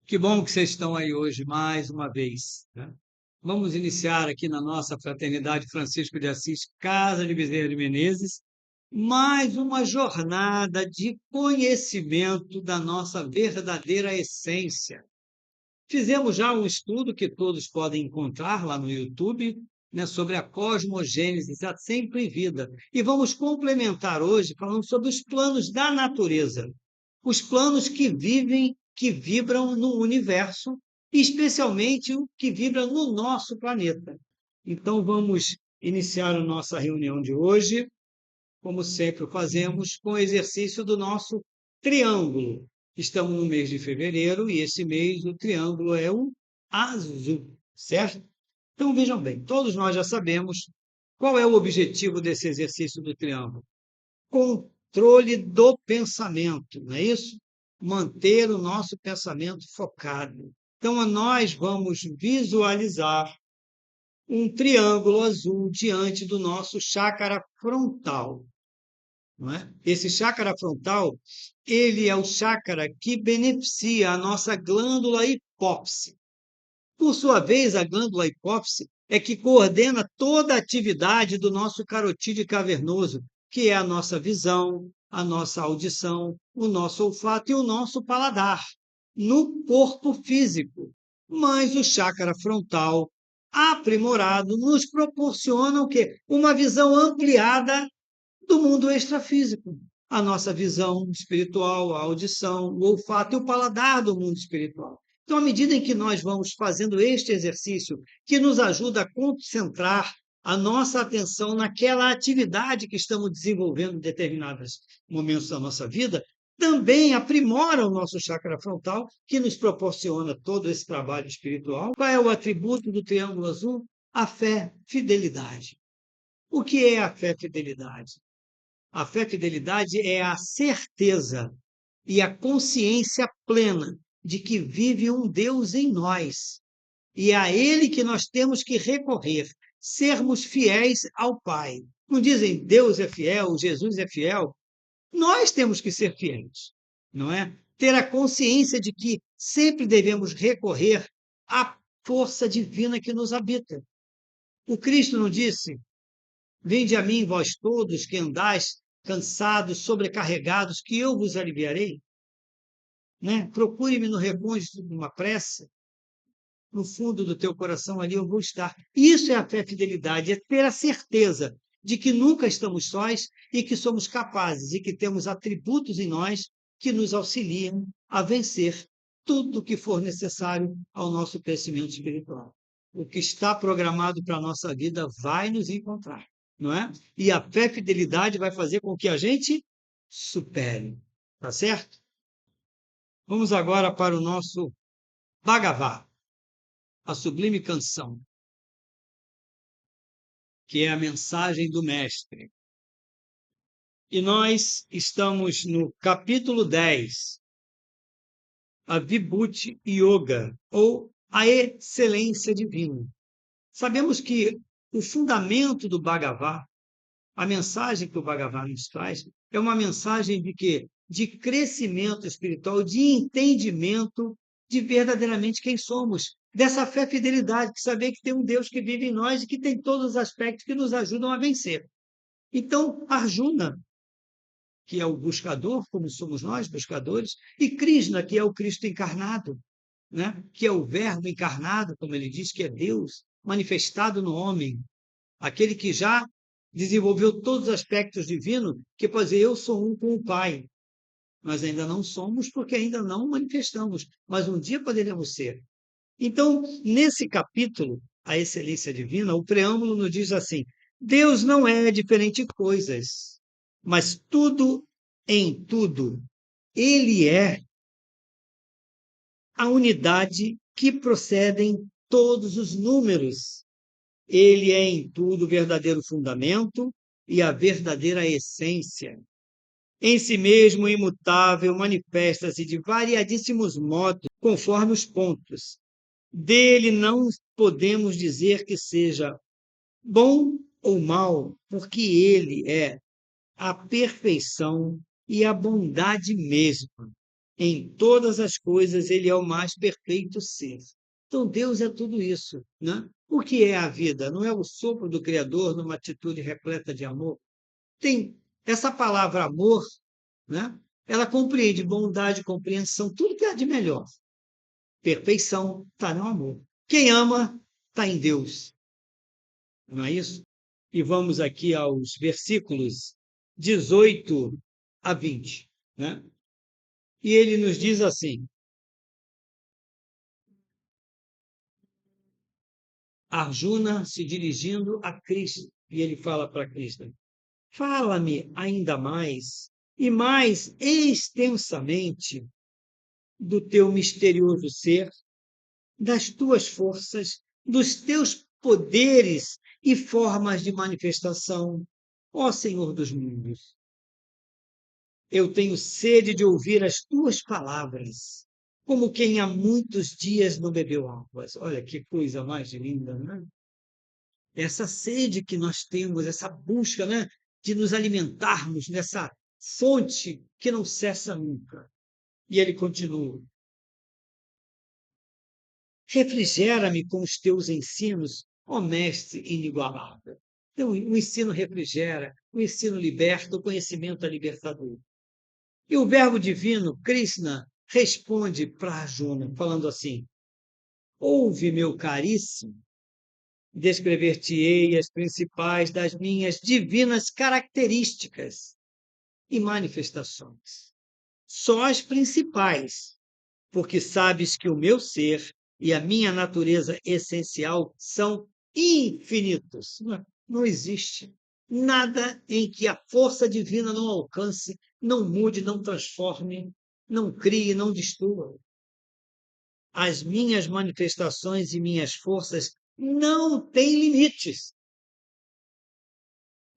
Que bom que vocês estão aí hoje mais uma vez, né? Vamos iniciar aqui na nossa Fraternidade Francisco de Assis, Casa de Bezerra de Menezes, mais uma jornada de conhecimento da nossa verdadeira essência. Fizemos já um estudo que todos podem encontrar lá no YouTube, né, sobre a cosmogênese, a sempre vida. E vamos complementar hoje falando sobre os planos da natureza, os planos que vivem, que vibram no universo, especialmente o que vibra no nosso planeta. Então, vamos iniciar a nossa reunião de hoje, como sempre fazemos, com o exercício do nosso triângulo. Estamos no mês de fevereiro e esse mês o triângulo é o azul, certo? Então, vejam bem, todos nós já sabemos qual é o objetivo desse exercício do triângulo. Controle do pensamento, não é isso? Manter o nosso pensamento focado. Então, nós vamos visualizar um triângulo azul diante do nosso chácara frontal. Não é? Esse chácara frontal, ele é o chácara que beneficia a nossa glândula hipófise. Por sua vez, a glândula hipófise é que coordena toda a atividade do nosso carotídeo cavernoso, que é a nossa visão, a nossa audição, o nosso olfato e o nosso paladar, no corpo físico. Mas o chácara frontal, aprimorado, nos proporciona o quê? Uma visão ampliada do mundo extrafísico. A nossa visão espiritual, a audição, o olfato e o paladar do mundo espiritual. Então, à medida em que nós vamos fazendo este exercício, que nos ajuda a concentrar a nossa atenção naquela atividade que estamos desenvolvendo em determinados momentos da nossa vida, também aprimora o nosso chakra frontal, que nos proporciona todo esse trabalho espiritual. Qual é o atributo do triângulo azul? A fé, fidelidade. O que é a fé, fidelidade? A fé fidelidade é a certeza e a consciência plena de que vive um Deus em nós. E é a Ele que nós temos que recorrer, sermos fiéis ao Pai. Não dizem Deus é fiel, Jesus é fiel. Nós temos que ser fiéis, não é? Ter a consciência de que sempre devemos recorrer à força divina que nos habita. O Cristo não disse: Vinde a mim, vós todos que andais cansados, sobrecarregados, que eu vos aliviarei. Né? Procure-me no recôndito de uma prece, no fundo do teu coração, ali eu vou estar. Isso é a fé fidelidade, é ter a certeza de que nunca estamos sós e que somos capazes e que temos atributos em nós que nos auxiliam a vencer tudo o que for necessário ao nosso crescimento espiritual. O que está programado para a nossa vida vai nos encontrar, não é? E a fé fidelidade vai fazer com que a gente supere, tá certo? Vamos agora para o nosso Bhagavad, a sublime canção, que é a mensagem do mestre. E nós estamos no capítulo 10, a Vibhuti Yoga, ou a excelência divina. Sabemos que o fundamento do Bhagavad, a mensagem que o Bhagavad nos traz, é uma mensagem de quê? De crescimento espiritual, de entendimento de verdadeiramente quem somos, dessa fé fidelidade, de saber que tem um Deus que vive em nós e que tem todos os aspectos que nos ajudam a vencer. Então, Arjuna, que é o buscador, como somos nós, buscadores, e Krishna, que é o Cristo encarnado, né? Que é o Verbo encarnado, como ele diz, que é Deus manifestado no homem, aquele que já desenvolveu todos os aspectos divinos, que pode dizer, eu sou um com o Pai. Nós ainda não somos porque ainda não manifestamos, mas um dia poderemos ser. Então, nesse capítulo, a excelência divina, o preâmbulo nos diz assim: Deus não é diferente coisas, mas tudo em tudo. Ele é a unidade que procedem todos os números. Ele é em tudo o verdadeiro fundamento e a verdadeira essência. Em si mesmo imutável, manifesta-se de variadíssimos modos, conforme os pontos. Dele não podemos dizer que seja bom ou mal, porque ele é a perfeição e a bondade mesma. Em todas as coisas, ele é o mais perfeito ser. Então, Deus é tudo isso, né? O que é a vida? Não é o sopro do Criador numa atitude repleta de amor? Tem essa palavra amor, né? Ela compreende bondade, compreensão, tudo que há de melhor. Perfeição está no amor. Quem ama está em Deus, não é isso? E vamos aqui aos versículos 18 a 20, né? E ele nos diz assim: Arjuna se dirigindo a Krishna, e ele fala para Krishna: fala-me ainda mais e mais extensamente do teu misterioso ser, das tuas forças, dos teus poderes e formas de manifestação, ó Senhor dos mundos. Eu tenho sede de ouvir as tuas palavras, como quem há muitos dias não bebeu águas. Olha que coisa mais linda, né? Essa sede que nós temos, essa busca, né, de nos alimentarmos nessa fonte que não cessa nunca. E ele continua: refrigera-me com os teus ensinos, ó mestre inigualável. Então, o ensino refrigera, o ensino liberta, o conhecimento é libertador. E o verbo divino, Krishna, responde para Arjuna, falando assim: ouve, meu caríssimo, descrever-te-ei as principais das minhas divinas características e manifestações. Só as principais, porque sabes que o meu ser e a minha natureza essencial são infinitos. Não existe nada em que a força divina não alcance, não mude, não transforme, não crie, não destrua. As minhas manifestações e minhas forças não têm limites.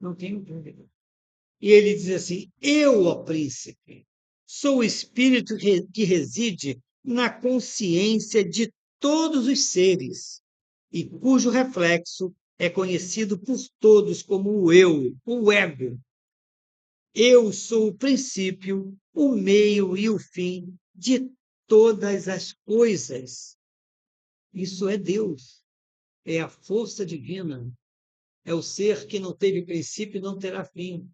Não tenho dúvida. E ele diz assim: eu, ó príncipe, sou o espírito que reside na consciência de todos os seres e cujo reflexo é conhecido por todos como o eu, o ego. Eu sou o princípio, o meio e o fim de todas as coisas. Isso é Deus, é a força divina, é o ser que não teve princípio e não terá fim.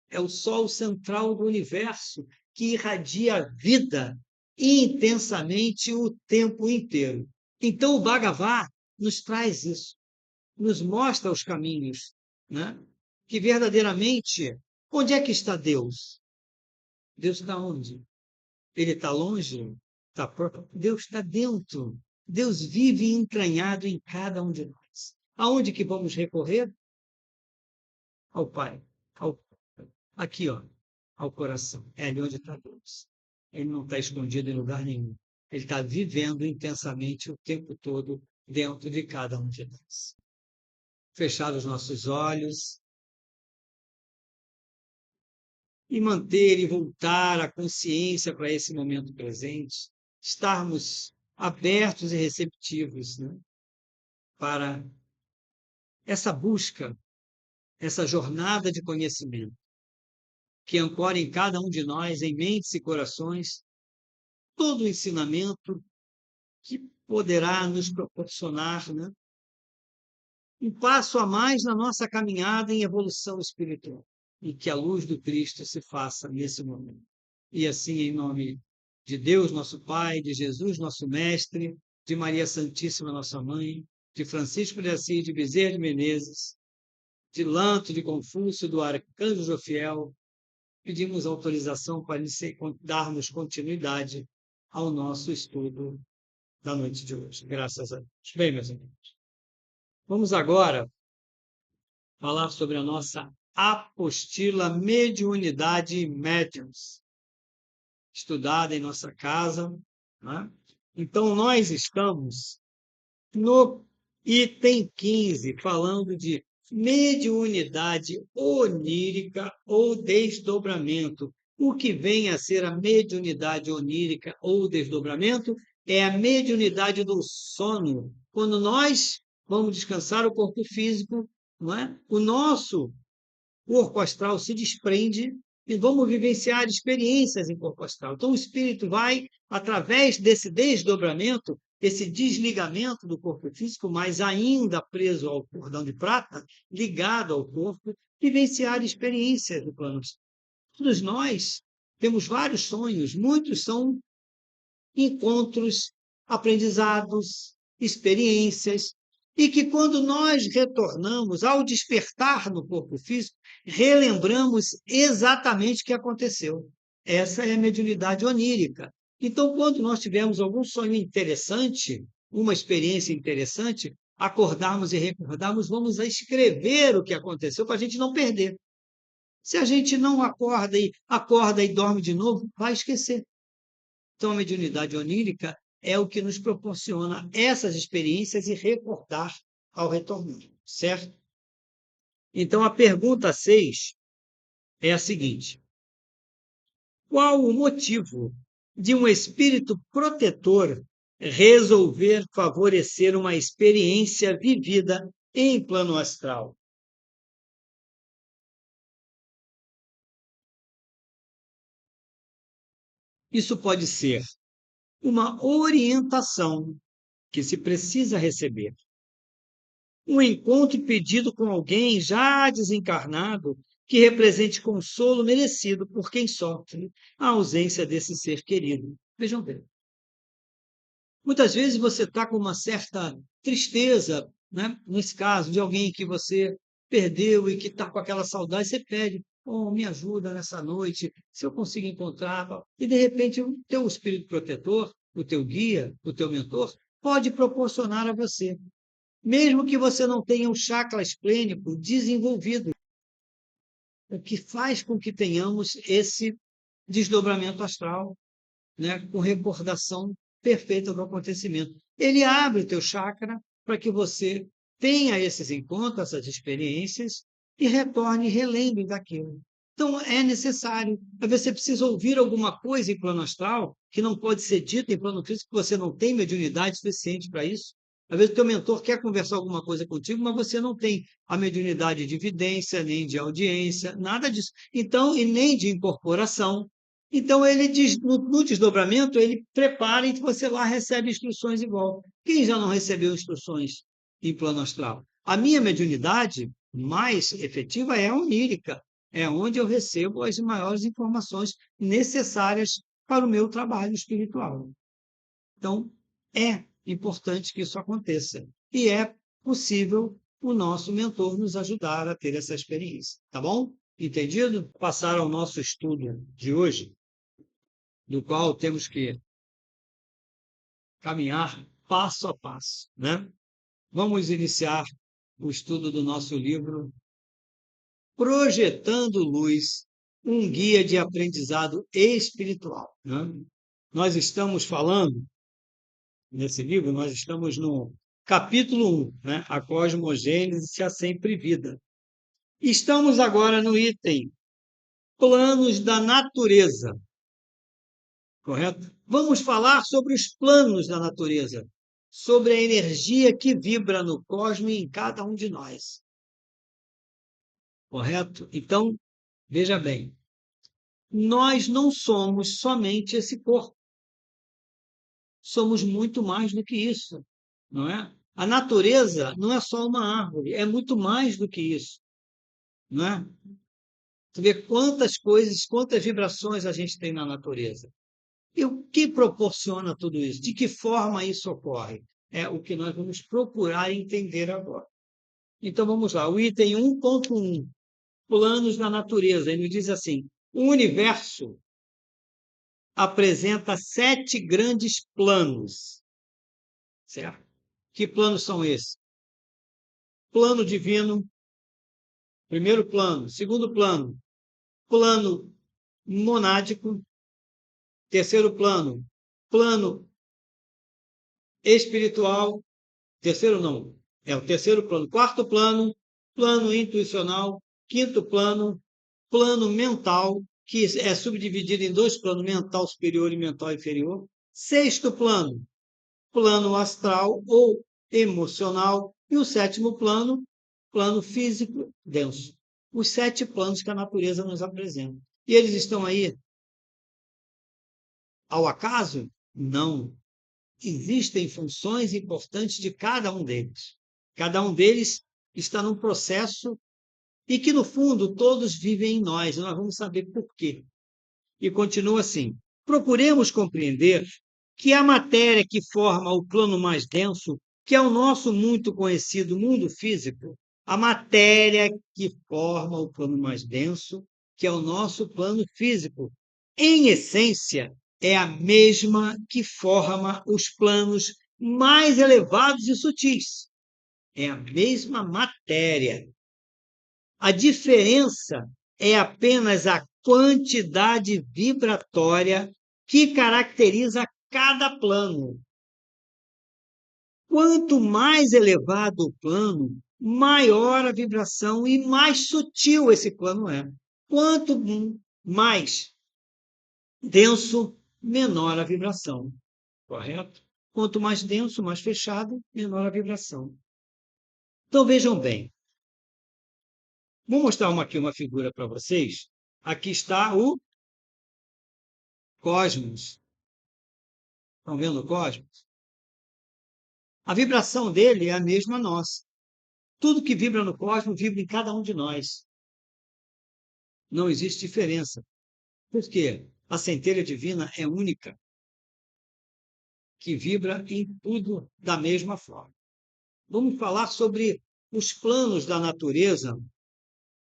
É o sol central do universo que irradia a vida intensamente o tempo inteiro. Então, o Bhagavad nos traz isso, nos mostra os caminhos, né? Que verdadeiramente, onde é que está Deus? Deus está onde? Ele está longe? Está próximo? Deus está dentro. Deus vive entranhado em cada um de nós. Aonde que vamos recorrer? Ao Pai, ao aqui, ó, ao coração. É ali onde está Deus. Ele não está escondido em lugar nenhum. Ele está vivendo intensamente o tempo todo dentro de cada um de nós. Fechar os nossos olhos e manter e voltar a consciência para esse momento presente, estarmos abertos e receptivos, né, para essa busca, essa jornada de conhecimento que ancora em cada um de nós, em mentes e corações, todo o ensinamento que poderá nos proporcionar, né, um passo a mais na nossa caminhada em evolução espiritual. E que a luz do Cristo se faça nesse momento. E assim, em nome de Deus, nosso Pai, de Jesus, nosso Mestre, de Maria Santíssima, nossa Mãe, de Francisco de Assis, de Bezerra de Menezes, de Lanto, de Confúcio, do Arcanjo Jofiel, pedimos autorização para darmos continuidade ao nosso estudo da noite de hoje. Graças a Deus. Bem, meus amigos, vamos agora falar sobre a nossa apostila Mediunidade Médiuns, estudada em nossa casa, né? Então, nós estamos no item 15, falando de mediunidade onírica ou desdobramento. O que vem a ser a mediunidade onírica ou desdobramento é a mediunidade do sono. Quando nós vamos descansar o corpo físico, não é? O nosso corpo astral se desprende e vamos vivenciar experiências em corpo astral. Então, o espírito vai, através desse desdobramento, esse desligamento do corpo físico, mas ainda preso ao cordão de prata, ligado ao corpo, vivenciar experiências do plano astral. Todos nós temos vários sonhos, muitos são encontros, aprendizados, experiências, e que quando nós retornamos ao despertar no corpo físico, relembramos exatamente o que aconteceu. Essa é a mediunidade onírica. Então, quando nós tivermos algum sonho interessante, uma experiência interessante, acordarmos e recordarmos, vamos escrever o que aconteceu para a gente não perder. Se a gente não acorda e dorme de novo, vai esquecer. Então, a mediunidade onírica é o que nos proporciona essas experiências e recordar ao retornar, certo? Então, a pergunta 6 é a seguinte: qual o motivo de um espírito protetor resolver favorecer uma experiência vivida em plano astral? Isso pode ser uma orientação que se precisa receber, um encontro pedido com alguém já desencarnado que represente consolo merecido por quem sofre a ausência desse ser querido. Vejam bem. Muitas vezes você está com uma certa tristeza, né? Nesse caso, de alguém que você perdeu e que está com aquela saudade, você pede, oh, me ajuda nessa noite, se eu consigo encontrar. E, de repente, o teu espírito protetor, o teu guia, o teu mentor, pode proporcionar a você, mesmo que você não tenha o chakra esplênico desenvolvido, o que faz com que tenhamos esse desdobramento astral, né, com recordação perfeita do acontecimento. Ele abre o teu chakra para que você tenha esses encontros, essas experiências, e retorne e relembre daquilo. Então, é necessário. Às vezes você precisa ouvir alguma coisa em plano astral que não pode ser dita em plano físico, porque você não tem mediunidade suficiente para isso. Às vezes o teu mentor quer conversar alguma coisa contigo, mas você não tem a mediunidade de vidência, nem de audiência, nada disso. Então, e nem de incorporação. Então, ele no desdobramento, ele prepara e você lá recebe instruções igual. Quem já não recebeu instruções em plano astral? A minha mediunidade mais efetiva é a onírica, é onde eu recebo as maiores informações necessárias para o meu trabalho espiritual. Então, é importante que isso aconteça. E é possível o nosso mentor nos ajudar a ter essa experiência. Tá bom? Entendido? Passar ao nosso estudo de hoje, do qual temos que caminhar passo a passo, né? Vamos iniciar o estudo do nosso livro Projetando Luz, um guia de aprendizado espiritual, né? Nós estamos falando, nesse livro, nós estamos no capítulo 1, né? A cosmogênese e a sempre vida. Estamos agora no item Planos da Natureza. Correto? Vamos falar sobre os planos da natureza, sobre a energia que vibra no cosmos e em cada um de nós. Correto? Então, veja bem, nós não somos somente esse corpo. Somos muito mais do que isso, não é? A natureza não é só uma árvore, é muito mais do que isso, não é? Você vê quantas coisas, quantas vibrações a gente tem na natureza. E o que proporciona tudo isso? De que forma isso ocorre? É o que nós vamos procurar entender agora. Então vamos lá, o item 1.1, planos da natureza. Ele diz assim: o universo apresenta 7 grandes planos. Certo? Que planos são esses? Plano divino, primeiro plano. Segundo plano, plano monádico. Terceiro plano, plano espiritual. Terceiro não, é o terceiro plano. Quarto plano, plano intuicional. Quinto plano, plano mental, que é subdividido em 2 planos, mental superior e mental inferior. Sexto plano, plano astral ou emocional. E o sétimo plano, plano físico denso. Os 7 planos que a natureza nos apresenta. E eles estão aí ao acaso? Não. Existem funções importantes de cada um deles. Cada um deles está num processo e que, no fundo, todos vivem em nós. Nós vamos saber por quê. E continua assim: procuremos compreender que a matéria que forma o plano mais denso, que é o nosso muito conhecido mundo físico, a matéria que forma o plano mais denso, que é o nosso plano físico, em essência, é a mesma que forma os planos mais elevados e sutis. É a mesma matéria. A diferença é apenas a quantidade vibratória que caracteriza cada plano. Quanto mais elevado o plano, maior a vibração e mais sutil esse plano é. Quanto mais denso, menor a vibração. Correto? Quanto mais denso, mais fechado, menor a vibração. Então vejam bem. Vou mostrar aqui uma figura para vocês. Aqui está o cosmos. Estão vendo o cosmos? A vibração dele é a mesma nossa. Tudo que vibra no cosmos vibra em cada um de nós. Não existe diferença. Por quê? A centelha divina é única, que vibra em tudo da mesma forma. Vamos falar sobre os planos da natureza,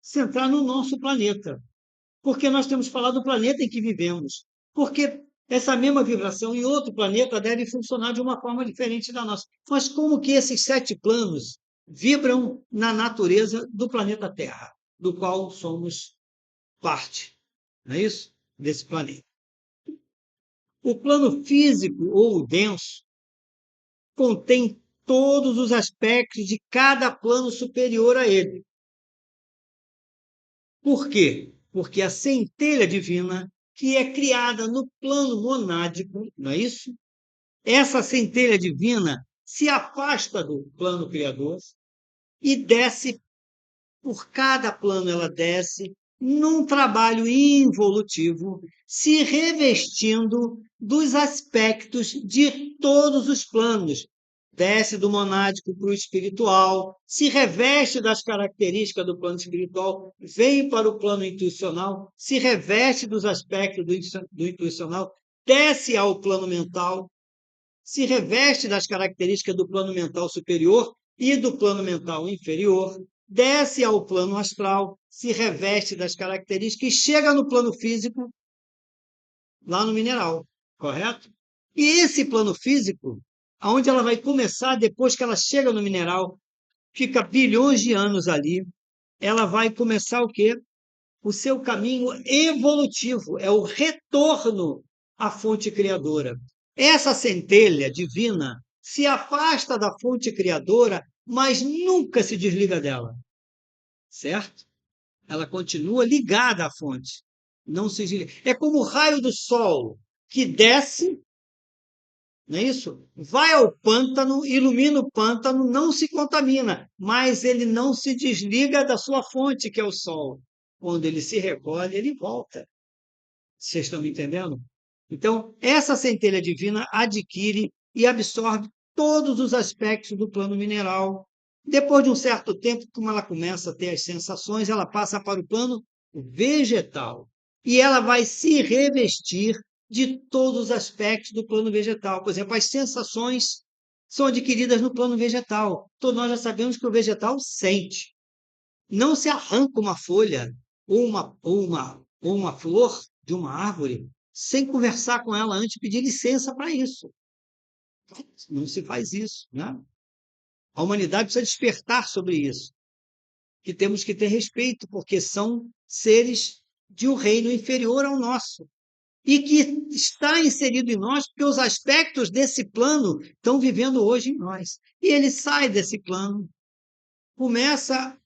centrar no nosso planeta. Porque nós temos falado do planeta em que vivemos. Porque essa mesma vibração em outro planeta deve funcionar de uma forma diferente da nossa. Mas como que esses 7 planos vibram na natureza do planeta Terra, do qual somos parte, não é isso? Desse planeta. O plano físico ou denso contém todos os aspectos de cada plano superior a ele. Por quê? Porque a centelha divina, que é criada no plano monádico, não é isso? Essa centelha divina se afasta do plano criador e desce, por cada plano ela desce, num trabalho involutivo, se revestindo dos aspectos de todos os planos. Desce do monádico para o espiritual, se reveste das características do plano espiritual, vem para o plano intuicional, se reveste dos aspectos do intuicional, desce ao plano mental, se reveste das características do plano mental superior e do plano mental inferior, desce ao plano astral, se reveste das características e chega no plano físico, lá no mineral, correto? E esse plano físico, aonde ela vai começar depois que ela chega no mineral, fica bilhões de anos ali, ela vai começar o quê? O seu caminho evolutivo, é o retorno à fonte criadora. Essa centelha divina se afasta da fonte criadora, mas nunca se desliga dela, certo? Ela continua ligada à fonte, não se desliga. É como o raio do sol que desce, não é isso? Vai ao pântano, ilumina o pântano, não se contamina, mas ele não se desliga da sua fonte, que é o sol. Quando ele se recolhe, ele volta. Vocês estão me entendendo? Então, essa centelha divina adquire e absorve todos os aspectos do plano mineral. Depois de um certo tempo, como ela começa a ter as sensações, ela passa para o plano vegetal. E ela vai se revestir de todos os aspectos do plano vegetal. Por exemplo, as sensações são adquiridas no plano vegetal. Todos nós já sabemos que o vegetal sente. Não se arranca uma folha ou uma flor de uma árvore sem conversar com ela antes, pedir licença para isso. Não se faz isso, né? A humanidade precisa despertar sobre isso. Que temos que ter respeito, porque são seres de um reino inferior ao nosso. E que está inserido em nós, porque os aspectos desse plano estão vivendo hoje em nós. E ele sai desse plano, começa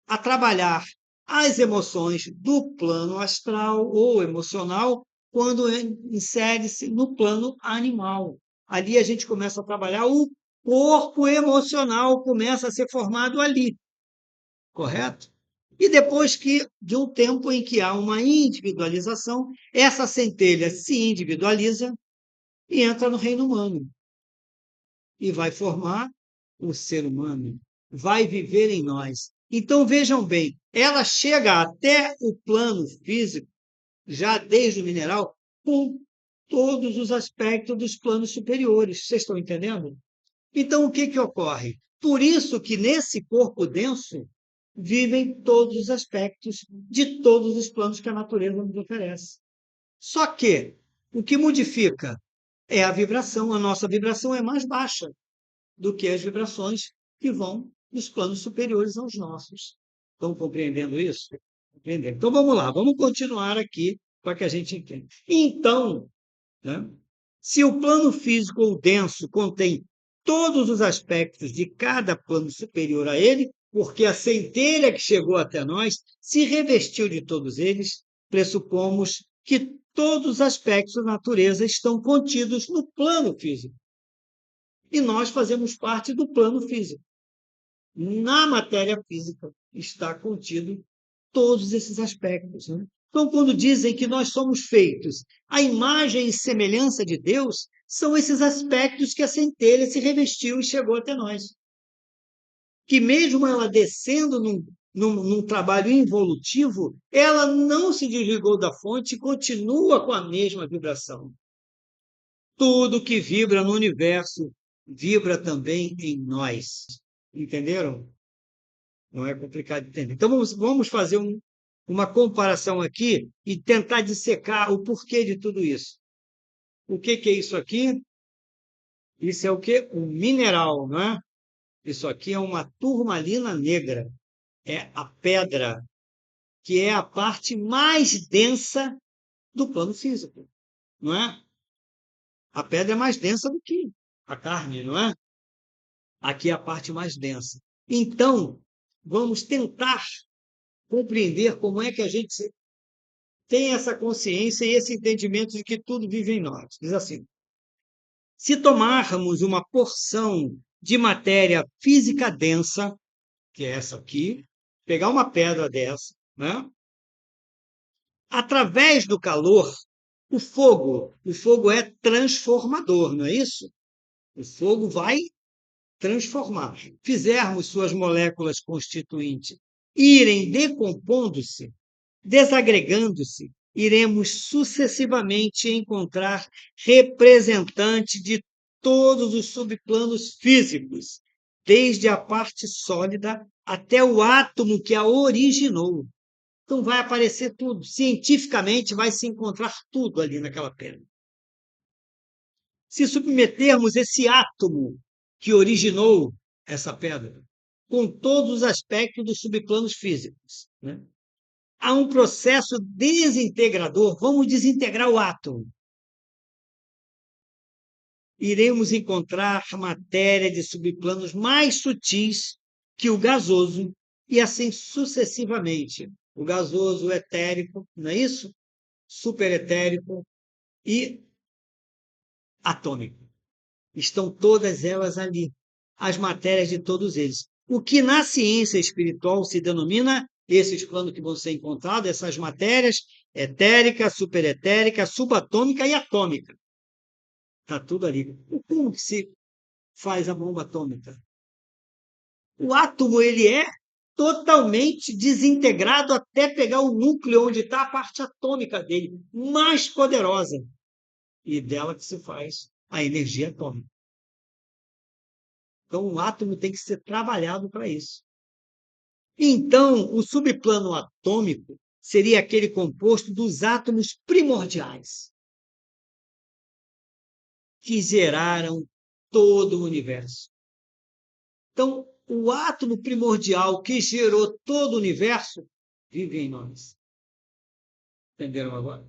a trabalhar as emoções do plano astral ou emocional quando insere-se no plano animal. Ali a gente começa a trabalhar o corpo emocional, começa a ser formado ali, correto? E depois de um tempo em que há uma individualização, essa centelha se individualiza e entra no reino humano e vai formar o ser humano, vai viver em nós. Então vejam bem, ela chega até o plano físico, já desde o mineral, com todos os aspectos dos planos superiores. Vocês estão entendendo? Então, o que ocorre? Por isso que nesse corpo denso vivem todos os aspectos de todos os planos que a natureza nos oferece. Só que o que modifica é a vibração. A nossa vibração é mais baixa do que as vibrações que vão dos planos superiores aos nossos. Estão compreendendo isso? Compreendendo. Então vamos lá, vamos continuar aqui para que a gente entenda. Então, né, se o plano físico ou denso contém todos os aspectos de cada plano superior a ele, porque a centelha que chegou até nós se revestiu de todos eles, pressupomos que todos os aspectos da natureza estão contidos no plano físico. E nós fazemos parte do plano físico. Na matéria física está contido todos esses aspectos. Né? Então, quando dizem que nós somos feitos à imagem e semelhança de Deus, são esses aspectos que a centelha se revestiu e chegou até nós. Que mesmo ela descendo num trabalho involutivo, ela não se desligou da fonte e continua com a mesma vibração. Tudo que vibra no universo vibra também em nós. Entenderam? Não é complicado de entender. Então, vamos fazer uma comparação aqui e tentar dissecar o porquê de tudo isso. O que é isso aqui? Isso é o quê? Um mineral, não é? Isso aqui é uma turmalina negra. É a pedra, que é a parte mais densa do plano físico, não é? A pedra é mais densa do que a carne, não é? Aqui é a parte mais densa. Então, vamos tentar compreender como é que a gente tem essa consciência e esse entendimento de que tudo vive em nós. Diz assim: se tomarmos uma porção de matéria física densa, que é essa aqui, pegar uma pedra dessa, né? Através do calor, o fogo é transformador, não é isso? O fogo vai transformar. Fizermos suas moléculas constituintes irem decompondo-se, desagregando-se, iremos sucessivamente encontrar representantes de todos os subplanos físicos, desde a parte sólida até o átomo que a originou. Então vai aparecer tudo. Cientificamente vai se encontrar tudo ali naquela pedra. Se submetermos esse átomo que originou essa pedra, com todos os aspectos dos subplanos físicos, né? Há um processo desintegrador, vamos desintegrar o átomo. Iremos encontrar matéria de subplanos mais sutis que o gasoso, e assim sucessivamente. O gasoso, o etérico, não é isso? Superetérico e atômico. Estão todas elas ali, as matérias de todos eles. O que na ciência espiritual se denomina esses planos que vão ser encontrados, essas matérias etérica, superetérica, subatômica e atômica. Está tudo ali. Como que se faz a bomba atômica? O átomo ele é totalmente desintegrado até pegar o núcleo onde está a parte atômica dele, mais poderosa. E dela que se faz a energia atômica. Então, o átomo tem que ser trabalhado para isso. Então, o subplano atômico seria aquele composto dos átomos primordiais que geraram todo o universo. Então, o átomo primordial que gerou todo o universo vive em nós. Entenderam agora?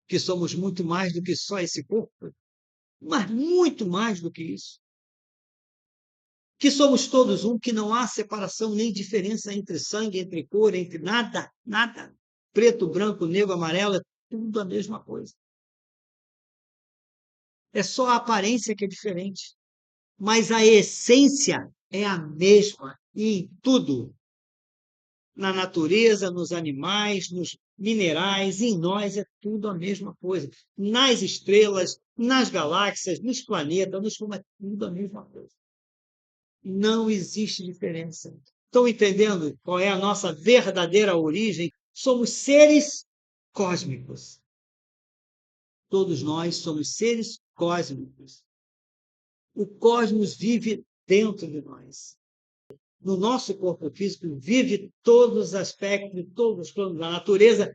Que somos muito mais do que só esse corpo, mas muito mais do que isso. Que somos todos um, que não há separação nem diferença entre sangue, entre cor, entre nada, nada. Preto, branco, negro, amarelo, é tudo a mesma coisa. É só a aparência que é diferente, mas a essência é a mesma em tudo. na natureza, nos animais, nos minerais, em nós é tudo a mesma coisa. Nas estrelas, nas galáxias, nos planetas, é tudo a mesma coisa. Não existe diferença. Estão entendendo qual é a nossa verdadeira origem? Somos seres cósmicos. Todos nós somos seres cósmicos. O cosmos vive dentro de nós. No nosso corpo físico vive todos os aspectos, todos os planos da natureza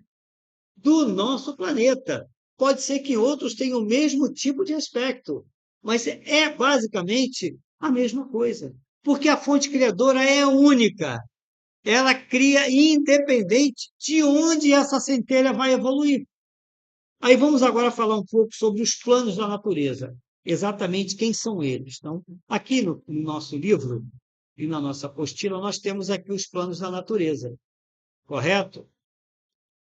do nosso planeta. Pode ser que outros tenham o mesmo tipo de aspecto, mas é basicamente a mesma coisa, porque a fonte criadora é única. Ela cria independente de onde essa centelha vai evoluir. Aí vamos agora falar um pouco sobre os planos da natureza. Exatamente quem são eles. Então, aqui no nosso livro e na nossa apostila, nós temos aqui os planos da natureza, correto?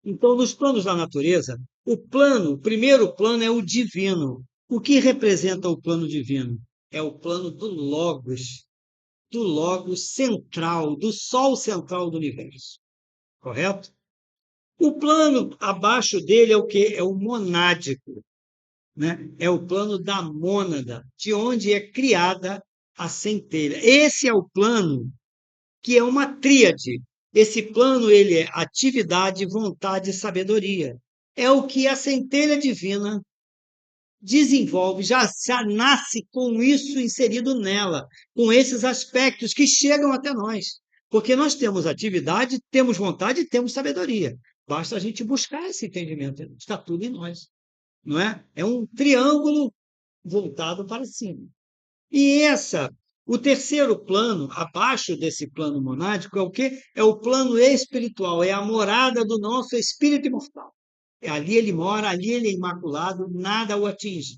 Então, nos planos da natureza, o primeiro plano é o divino. O que representa o plano divino? É o plano do Logos central, do Sol central do universo, correto? O plano abaixo dele é o quê? É o monádico, né? É o plano da mônada, de onde é criada a centelha. Esse é o plano que é uma tríade. Esse plano ele é atividade, vontade e sabedoria. É o que a centelha divina desenvolve, já nasce com isso inserido nela, com esses aspectos que chegam até nós. Porque nós temos atividade, temos vontade e temos sabedoria. Basta a gente buscar esse entendimento. Está tudo em nós. Não é? É um triângulo voltado para cima. O terceiro plano, abaixo desse plano monádico, é o quê? É o plano espiritual, é a morada do nosso espírito imortal. Ali ele mora, ali ele é imaculado, nada o atinge.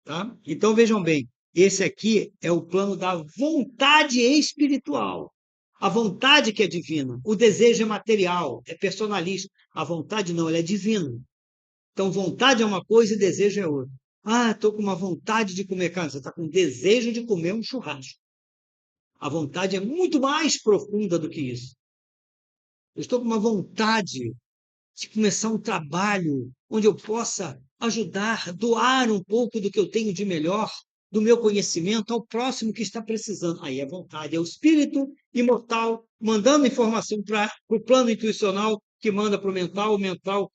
Tá? Então vejam bem, esse aqui é o plano da vontade espiritual. A vontade que é divina, o desejo é material, é personalista. A vontade não, ela é divina. Então, vontade é uma coisa e desejo é outra. Ah, estou com uma vontade de comer carne. Você está com desejo de comer um churrasco. A vontade é muito mais profunda do que isso. Eu estou com uma vontade de começar um trabalho onde eu possa ajudar, doar um pouco do que eu tenho de melhor, do meu conhecimento ao próximo que está precisando. Aí é vontade, é o espírito imortal mandando informação para o plano intuicional que manda para o mental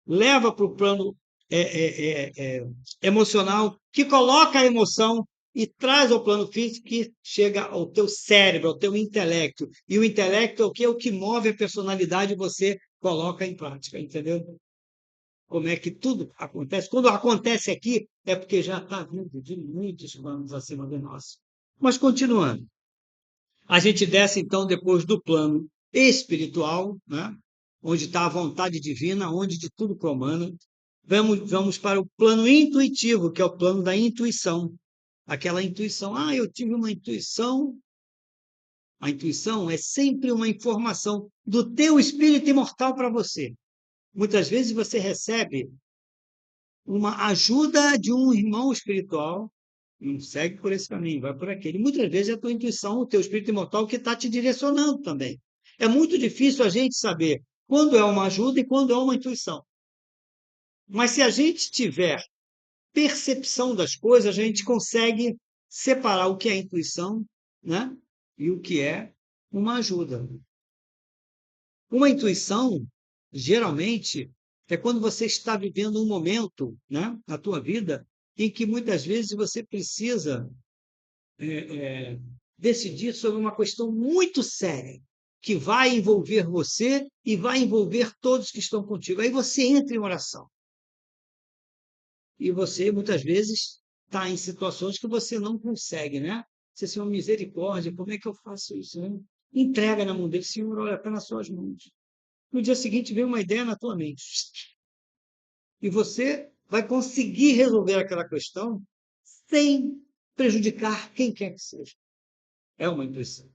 leva para o plano é, é, emocional, que coloca a emoção e traz ao plano físico que chega ao teu cérebro, ao teu intelecto. E o intelecto é o que? É o que move a personalidade e você coloca em prática, entendeu? Como é que tudo acontece. Quando acontece aqui, é porque já está vindo de muitos planos acima de nós. Mas continuando, a gente desce então depois do plano espiritual, né? Onde está a vontade divina, onde de tudo comanda. Vamos para o plano intuitivo, que é o plano da intuição. Aquela intuição, eu tive uma intuição. A intuição é sempre uma informação do teu espírito imortal para você. Muitas vezes você recebe uma ajuda de um irmão espiritual, não segue por esse caminho, vai por aquele. Muitas vezes é a tua intuição, o teu espírito imortal que está te direcionando também. É muito difícil a gente saber quando é uma ajuda e quando é uma intuição. Mas se a gente tiver percepção das coisas, a gente consegue separar o que é intuição, né? E o que é uma ajuda. Uma intuição, geralmente, é quando você está vivendo um momento, né, na tua vida em que muitas vezes você precisa decidir sobre uma questão muito séria, que vai envolver você e vai envolver todos que estão contigo. Aí você entra em oração. E você, muitas vezes, está em situações que você não consegue, né? Você se uma misericórdia, como é que eu faço isso? Né? Entrega na mão dele, Senhor, olha, está nas suas mãos. No dia seguinte vem uma ideia na tua mente. E você vai conseguir resolver aquela questão sem prejudicar quem quer que seja. É uma intuição.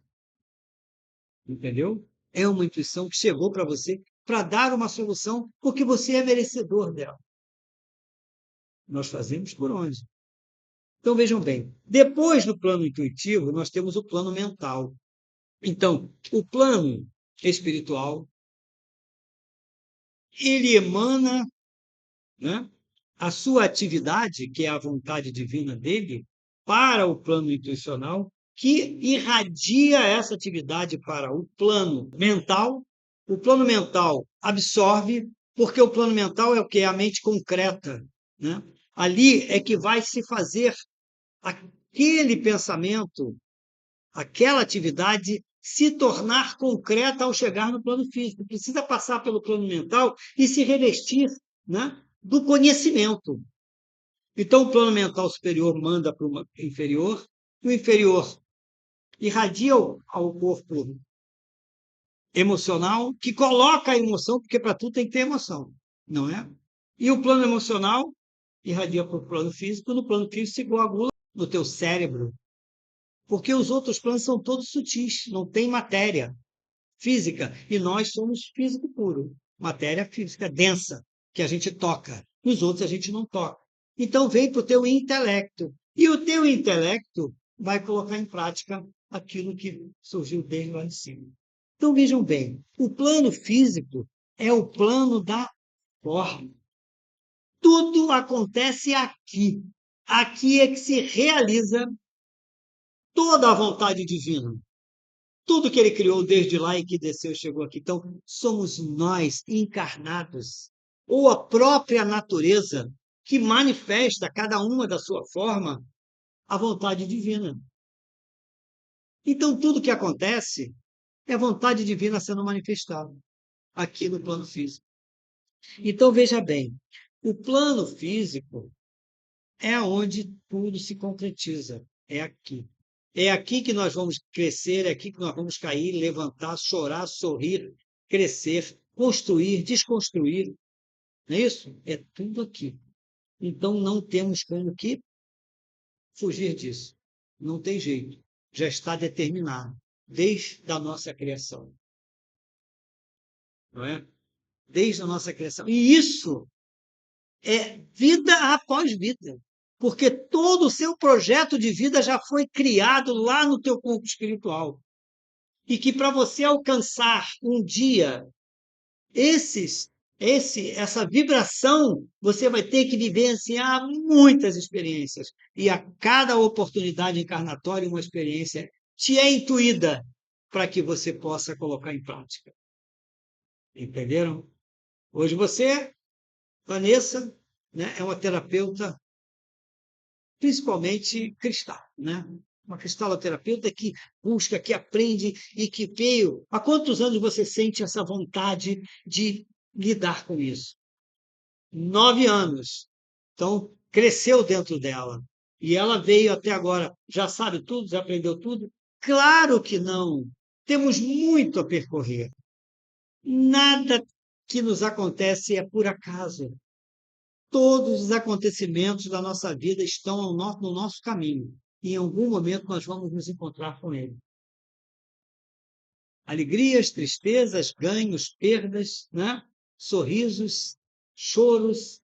Entendeu? É uma intuição que chegou para você para dar uma solução porque você é merecedor dela. Nós fazemos por onde? Então, vejam bem, depois do plano intuitivo, nós temos o plano mental. Então, o plano espiritual, ele emana, né, a sua atividade, que é a vontade divina dele, para o plano intuicional, que irradia essa atividade para o plano mental. O plano mental absorve, porque o plano mental é o que? É a mente concreta, né? Ali é que vai se fazer aquele pensamento, aquela atividade se tornar concreta ao chegar no plano físico. Precisa passar pelo plano mental e se revestir, né, do conhecimento. Então, o plano mental superior manda para o inferior, o inferior irradia ao corpo emocional, que coloca a emoção, porque para tudo tem que ter emoção, não é? E o plano emocional irradia para o plano físico, no plano físico se coagula no teu cérebro, porque os outros planos são todos sutis, não tem matéria física, e nós somos físico puro, matéria física densa, que a gente toca, os outros a gente não toca. Então vem para o teu intelecto, e o teu intelecto vai colocar em prática aquilo que surgiu desde lá de cima. Então vejam bem, o plano físico é o plano da forma. Tudo acontece aqui. Aqui é que se realiza toda a vontade divina. Tudo que ele criou desde lá e que desceu e chegou aqui. Então, somos nós encarnados, ou a própria natureza que manifesta, cada uma da sua forma, a vontade divina. Então, tudo que acontece é a vontade divina sendo manifestada aqui no plano físico. Então, veja bem, o plano físico é onde tudo se concretiza, é aqui. É aqui que nós vamos crescer, é aqui que nós vamos cair, levantar, chorar, sorrir, crescer, construir, desconstruir. Não é isso? É tudo aqui. Então não temos como que fugir disso. Não tem jeito. Já está determinado desde a nossa criação. Não é? Desde a nossa criação. E isso é vida após vida. Porque todo o seu projeto de vida já foi criado lá no teu corpo espiritual. E que para você alcançar um dia essa vibração, você vai ter que vivenciar muitas experiências. E a cada oportunidade encarnatória, uma experiência te é intuída para que você possa colocar em prática. Entenderam? Hoje você, Vanessa, né, é uma terapeuta principalmente cristal, né? Uma cristaloterapeuta que busca, que aprende e que veio. Há quantos anos você sente essa vontade de lidar com isso? 9 anos. Então, cresceu dentro dela. E ela veio até agora. Já sabe tudo? Já aprendeu tudo? Claro que não. Temos muito a percorrer. Nada que nos acontece é por acaso. Todos os acontecimentos da nossa vida estão no nosso caminho. E em algum momento nós vamos nos encontrar com ele. Alegrias, tristezas, ganhos, perdas, né? Sorrisos, choros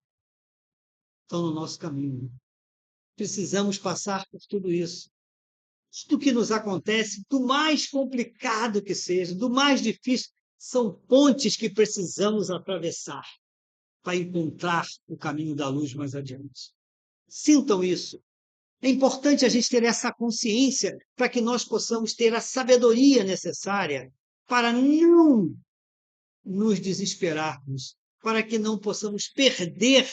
estão no nosso caminho. Precisamos passar por tudo isso. Tudo que nos acontece, do mais complicado que seja, do mais difícil, são pontes que precisamos atravessar para encontrar o caminho da luz mais adiante. Sintam isso. É importante a gente ter essa consciência para que nós possamos ter a sabedoria necessária para não nos desesperarmos, para que não possamos perder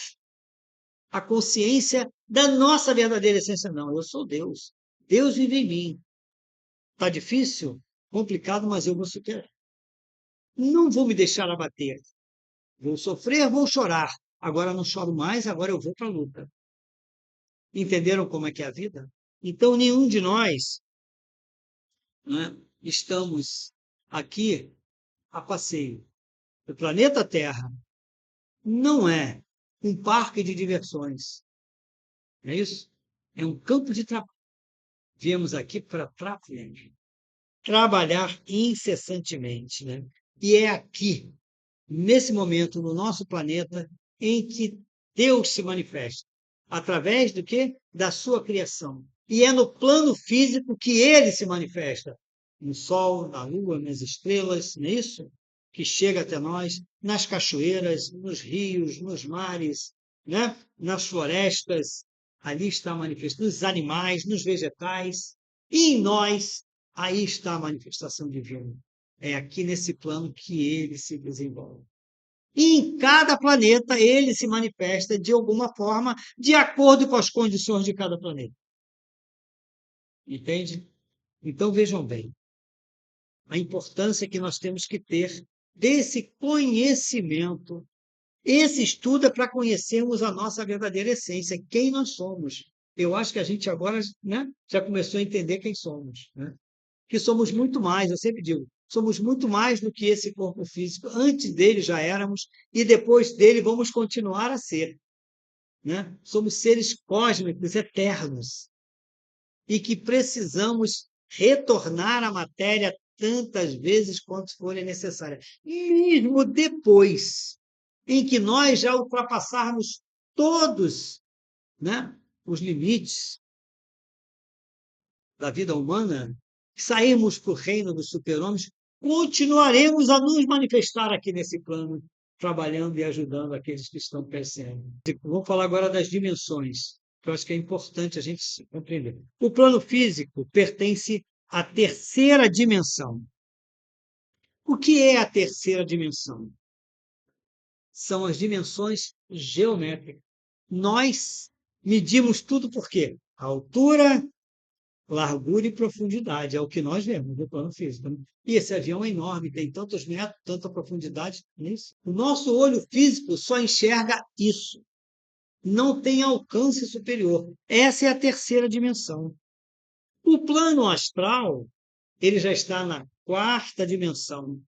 a consciência da nossa verdadeira essência. Não, eu sou Deus. Deus vive em mim. Está difícil, complicado, mas eu vou superar. Não vou me deixar abater. Vou sofrer, vou chorar. Agora não choro mais, agora eu vou para a luta. Entenderam como é que é a vida? Então, nenhum de nós, né, estamos aqui a passeio. O planeta Terra não é um parque de diversões. Não é isso? É um campo de trabalho. Viemos aqui para trabalhar incessantemente, né? E é aqui, nesse momento, no nosso planeta, em que Deus se manifesta. Através do quê? Da sua criação. E é no plano físico que ele se manifesta. no Sol, na Lua, nas estrelas, não é isso? Que chega até nós, nas cachoeiras, nos rios, nos mares, né? Nas florestas, ali está manifestado, nos animais, nos vegetais, e em nós, aí está a manifestação divina. É aqui nesse plano que ele se desenvolve. E em cada planeta ele se manifesta de alguma forma, de acordo com as condições de cada planeta. Entende? Então vejam bem, a importância que nós temos que ter desse conhecimento. Esse estudo é para conhecermos a nossa verdadeira essência, quem nós somos. Eu acho que a gente agora, né, já começou a entender quem somos, né? Que somos muito mais, eu sempre digo, somos muito mais do que esse corpo físico. Antes dele já éramos e depois dele vamos continuar a ser, né? Somos seres cósmicos eternos e que precisamos retornar à matéria tantas vezes quanto forem necessárias, mesmo depois em que nós já ultrapassarmos todos, né, os limites da vida humana, sairmos para o reino dos super-homens, continuaremos a nos manifestar aqui nesse plano, trabalhando e ajudando aqueles que estão perecendo. Vamos falar agora das dimensões, que eu acho que é importante a gente compreender. O plano físico pertence à terceira dimensão. O que é a terceira dimensão? São as dimensões geométricas. Nós medimos tudo por quê? A altura, largura e profundidade, é o que nós vemos no plano físico. E esse avião é enorme, tem tantos metros, tanta profundidade nisso. O nosso olho físico só enxerga isso. Não tem alcance superior. Essa é a terceira dimensão. O plano astral, ele já está na quarta dimensão,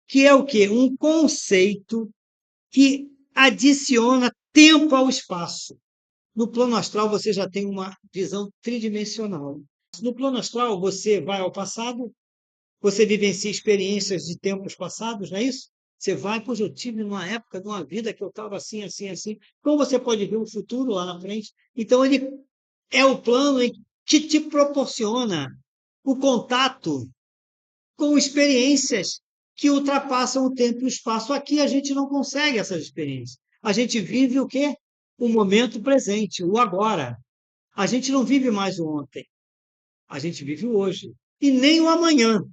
que é o quê? Um conceito que adiciona tempo ao espaço. No plano astral, você já tem uma visão tridimensional. No plano astral, você vai ao passado, você vivencia experiências de tempos passados, não é isso? Você vai, pois eu tive numa época, numa vida que eu estava assim, assim, assim. Então você pode ver um futuro lá na frente. Então ele é o plano que te proporciona o contato com experiências que ultrapassam o tempo e o espaço. Aqui a gente não consegue essas experiências. A gente vive o quê? O momento presente, o agora. A gente não vive mais o ontem. A gente vive o hoje. E nem o amanhã.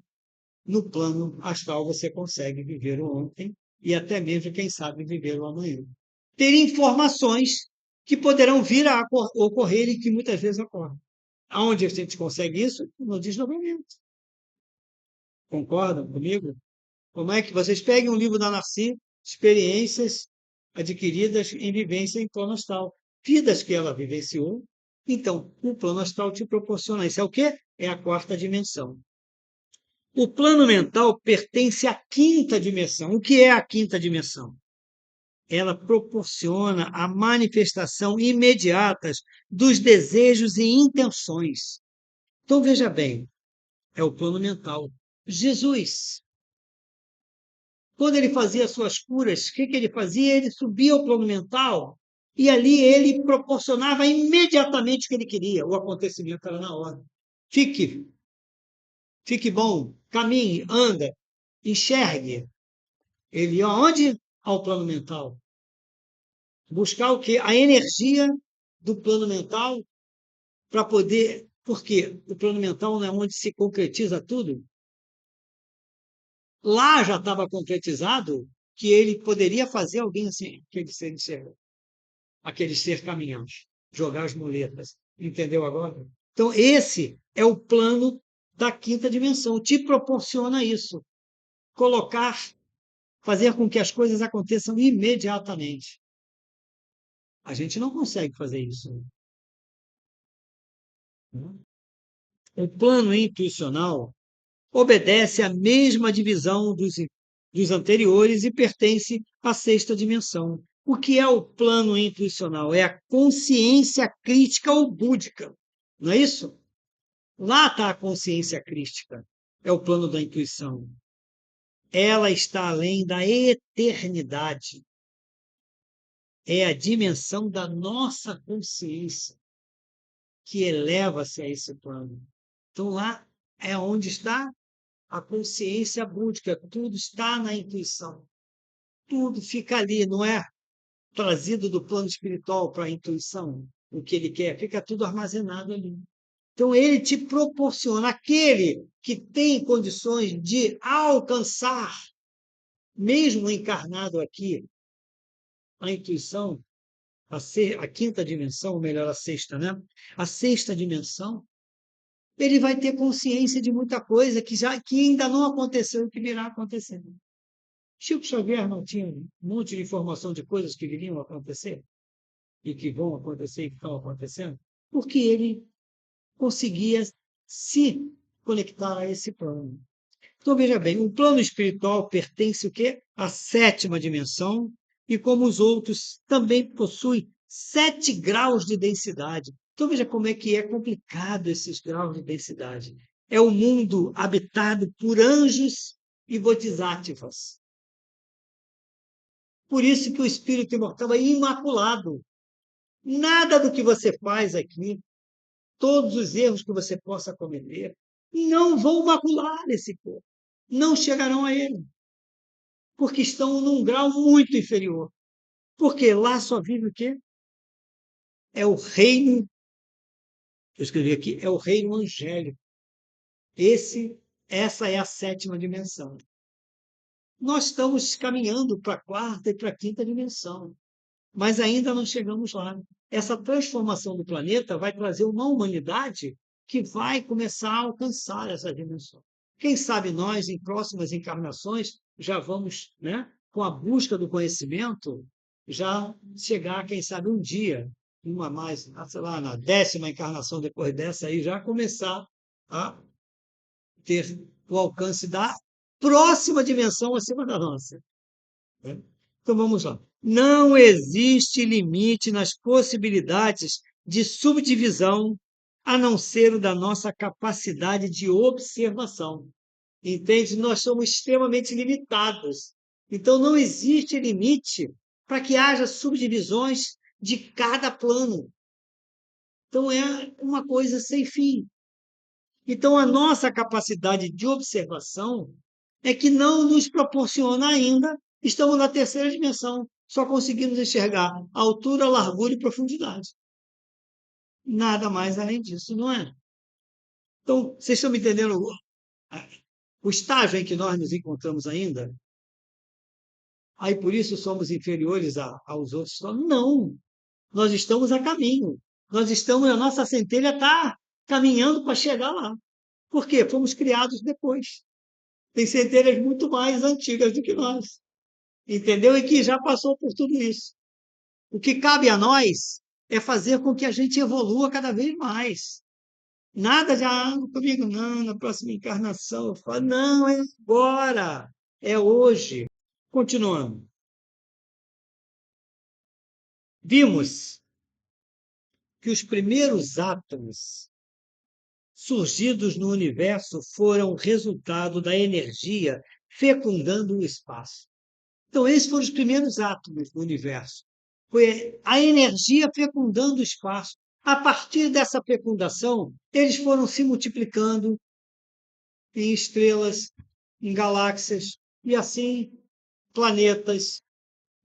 No plano astral você consegue viver o ontem e até mesmo, quem sabe, viver o amanhã. Ter informações que poderão vir a ocorrer e que muitas vezes ocorrem. Aonde a gente consegue isso? No desdobramento. Concordam comigo? Como é que vocês peguem um livro da Narci, experiências adquiridas em vivência em plano astral, vidas que ela vivenciou. Então, o plano astral te proporciona isso. É o quê? É a quarta dimensão. O plano mental pertence à quinta dimensão. O que é a quinta dimensão? Ela proporciona a manifestação imediata dos desejos e intenções. Então, veja bem, é o plano mental. Jesus, quando ele fazia suas curas, o que ele fazia? Ele subia ao plano mental e ali ele proporcionava imediatamente o que ele queria. O acontecimento era na hora. Fique, fique bom, caminhe, anda, enxergue. Ele ia aonde? Ao plano mental. Buscar o quê? A energia do plano mental para poder. Porque o plano mental não é onde se concretiza tudo. Lá já estava concretizado que ele poderia fazer alguém assim, aquele ser enxergado, aquele ser caminhante, jogar as muletas. Entendeu agora? Então, esse é o plano da quinta dimensão. Te proporciona isso. Colocar, fazer com que as coisas aconteçam imediatamente. A gente não consegue fazer isso. O plano intuicional obedece à mesma divisão dos anteriores e pertence à sexta dimensão. O que é o plano intuicional? É a consciência crítica ou búdica, não é isso? Lá está a consciência crítica, é o plano da intuição. Ela está além da eternidade. É a dimensão da nossa consciência que eleva-se a esse plano. Então lá é onde está a consciência búdica, tudo está na intuição. Tudo fica ali, não é trazido do plano espiritual para a intuição, o que ele quer, fica tudo armazenado ali. Então, ele te proporciona, aquele que tem condições de alcançar, mesmo encarnado aqui, a intuição, a quinta dimensão, ou melhor, a sexta, né? A sexta dimensão, ele vai ter consciência de muita coisa que ainda não aconteceu e que virá acontecendo. Chico Xavier não tinha um monte de informação de coisas que viriam a acontecer e que vão acontecer e que estão acontecendo, porque ele conseguia se conectar a esse plano. Então, veja bem, o plano espiritual pertence o quê? À sétima dimensão, e como os outros, também possui 7 graus de densidade. Então, veja como é que é complicado esses graus de densidade. É um mundo habitado por anjos e bodhisattvas. Por isso que o espírito imortal é imaculado. Nada do que você faz aqui, todos os erros que você possa cometer, não vão macular esse corpo. Não chegarão a ele. Porque estão num grau muito inferior. Porque lá só vive o quê? É o reino, eu escrevi aqui, é o reino angélico. Essa é a sétima dimensão. Nós estamos caminhando para a quarta e para a quinta dimensão, mas ainda não chegamos lá. Essa transformação do planeta vai trazer uma humanidade que vai começar a alcançar essa dimensão. Quem sabe nós, em próximas encarnações, já vamos, né, com a busca do conhecimento, já chegar, quem sabe, um dia, uma mais, sei lá, na 10ª encarnação depois dessa aí, já começar a ter o alcance da próxima dimensão acima da nossa. Né? Então vamos lá. Não existe limite nas possibilidades de subdivisão, a não ser o da nossa capacidade de observação. Entende? Nós somos extremamente limitados. Então não existe limite para que haja subdivisões de cada plano. Então é uma coisa sem fim. Então a nossa capacidade de observação é que não nos proporciona ainda, estamos na terceira dimensão, só conseguimos enxergar altura, largura e profundidade. Nada mais além disso, não é? Então, vocês estão me entendendo o estágio em que nós nos encontramos ainda? Aí por isso somos inferiores aos outros? Não, nós estamos a caminho. A nossa centelha está caminhando para chegar lá. Por quê? Fomos criados depois. Tem centelhas muito mais antigas do que nós. Entendeu? E que já passou por tudo isso. O que cabe a nós é fazer com que a gente evolua cada vez mais. Nada de, comigo não, na próxima encarnação. Eu falo, não, é agora, é hoje. Continuando. Vimos que os primeiros átomos surgidos no universo foram resultado da energia fecundando o espaço. Então, esses foram os primeiros átomos do universo. Foi a energia fecundando o espaço. A partir dessa fecundação, eles foram se multiplicando em estrelas, em galáxias, e assim planetas.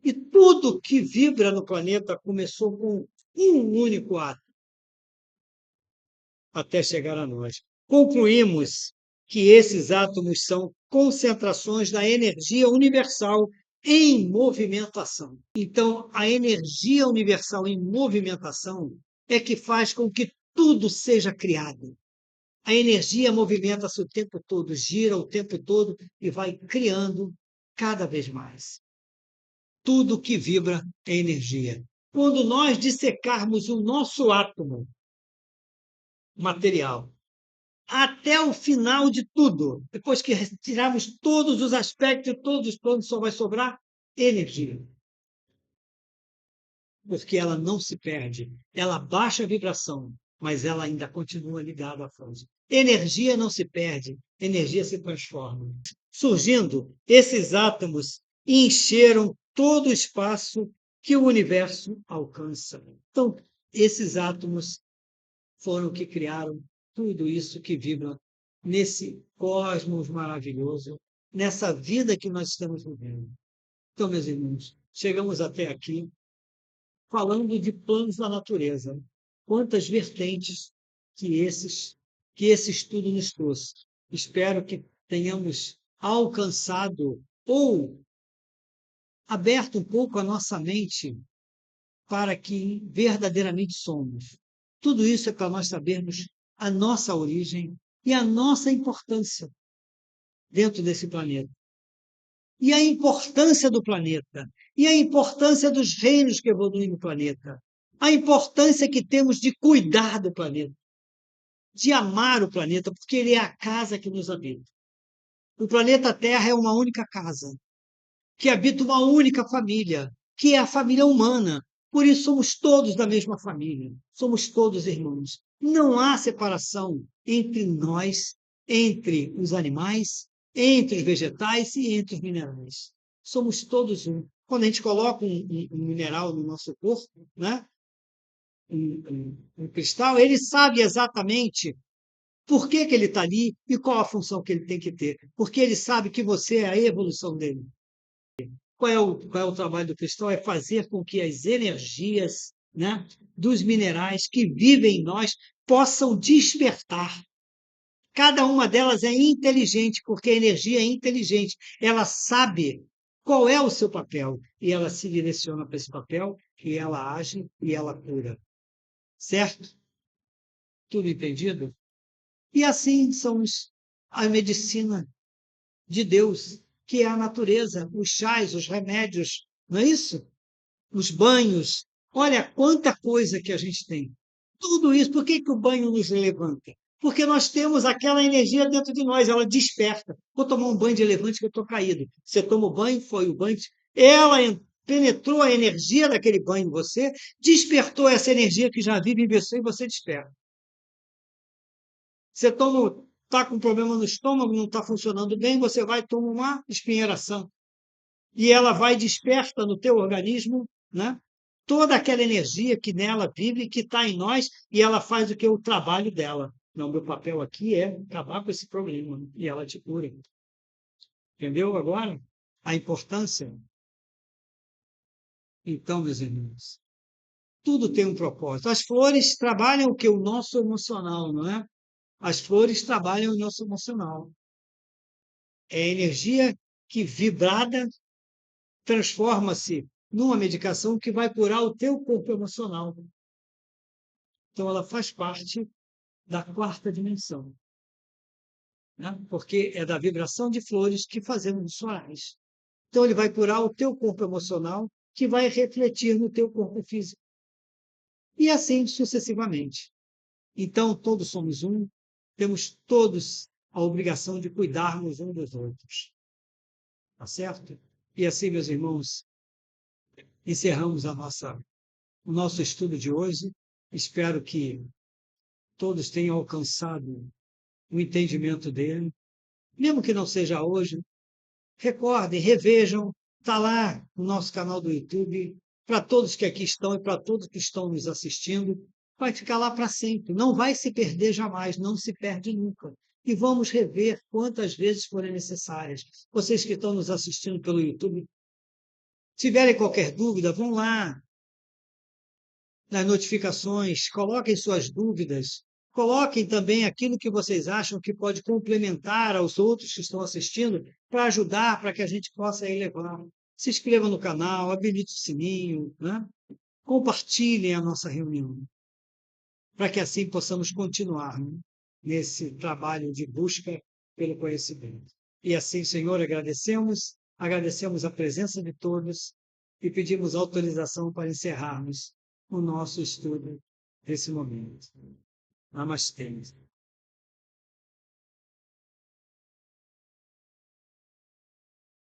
E tudo que vibra no planeta começou com um único átomo, até chegar a nós. Concluímos que esses átomos são concentrações da energia universal em movimentação. Então, a energia universal em movimentação é que faz com que tudo seja criado. A energia movimenta-se o tempo todo, gira o tempo todo e vai criando cada vez mais. Tudo que vibra é energia. Quando nós dissecarmos o nosso átomo material, até o final de tudo, depois que retirarmos todos os aspectos, todos os planos, só vai sobrar energia. Porque ela não se perde, ela baixa a vibração, mas ela ainda continua ligada à fonte. Energia não se perde, energia se transforma. Surgindo, esses átomos encheram todo o espaço que o universo alcança. Então, esses átomos foram que criaram tudo isso que vibra nesse cosmos maravilhoso, nessa vida que nós estamos vivendo. Então, meus irmãos, chegamos até aqui falando de planos da natureza. Quantas vertentes que esse estudo nos trouxe. Espero que tenhamos alcançado ou aberto um pouco a nossa mente para que verdadeiramente somos. Tudo isso é para nós sabermos a nossa origem e a nossa importância dentro desse planeta. E a importância do planeta, e a importância dos reinos que evoluem no planeta, a importância que temos de cuidar do planeta, de amar o planeta, porque ele é a casa que nos habita. O planeta Terra é uma única casa, que habita uma única família, que é a família humana. Por isso somos todos da mesma família, somos todos irmãos. Não há separação entre nós, entre os animais, entre os vegetais e entre os minerais. Somos todos um. Quando a gente coloca um mineral no nosso corpo, né? Um cristal, ele sabe exatamente por que ele está ali e qual a função que ele tem que ter. Porque ele sabe que você é a evolução dele. Qual é o trabalho do cristal? É fazer com que as energias, né, dos minerais que vivem em nós possam despertar. Cada uma delas é inteligente, porque a energia é inteligente. Ela sabe qual é o seu papel e ela se direciona para esse papel e ela age e ela cura. Certo? Tudo entendido? E assim somos a medicina de Deus, que é a natureza, os chás, os remédios, não é isso? Os banhos. Olha quanta coisa que a gente tem. Tudo isso, por que, que o banho nos levanta? Porque nós temos aquela energia dentro de nós, ela desperta. Vou tomar um banho de elefante que eu estou caído. Você toma o banho, foi o banho, ela penetrou a energia daquele banho em você, despertou essa energia que já vive em você e você desperta. Você está com problema no estômago, não está funcionando bem, você vai tomar uma espinheiração. E ela vai desperta no teu organismo, né? Toda aquela energia que nela vive, que está em nós, e ela faz o que? O trabalho dela. Não, meu papel aqui é acabar com esse problema, e ela te cura. Entendeu agora a importância? Então, meus irmãos, tudo tem um propósito. As flores trabalham o que? O nosso emocional, não é? As flores trabalham o nosso emocional. É energia que, vibrada, transforma-se numa medicação que vai curar o teu corpo emocional. Então, ela faz parte da quarta dimensão, né? Porque é da vibração de flores que fazemos os sorais. Então, ele vai curar o teu corpo emocional, que vai refletir no teu corpo físico. E assim sucessivamente. Então, todos somos um, temos todos a obrigação de cuidarmos uns dos outros. Tá certo? E assim, meus irmãos, encerramos o nosso estudo de hoje. Espero que todos tenham alcançado o entendimento dele. Mesmo que não seja hoje, recordem, revejam, está lá no nosso canal do YouTube, para todos que aqui estão e para todos que estão nos assistindo, vai ficar lá para sempre, não vai se perder jamais, não se perde nunca. E vamos rever quantas vezes forem necessárias. Vocês que estão nos assistindo pelo YouTube, tiverem qualquer dúvida, vão lá nas notificações, coloquem suas dúvidas, coloquem também aquilo que vocês acham que pode complementar aos outros que estão assistindo para ajudar, para que a gente possa elevar. Se inscreva no canal, habilite o sininho, né? Compartilhem a nossa reunião, para que assim possamos continuar, né, nesse trabalho de busca pelo conhecimento. E assim, Senhor, agradecemos a presença de todos e pedimos autorização para encerrarmos o nosso estudo desse momento. Namastê.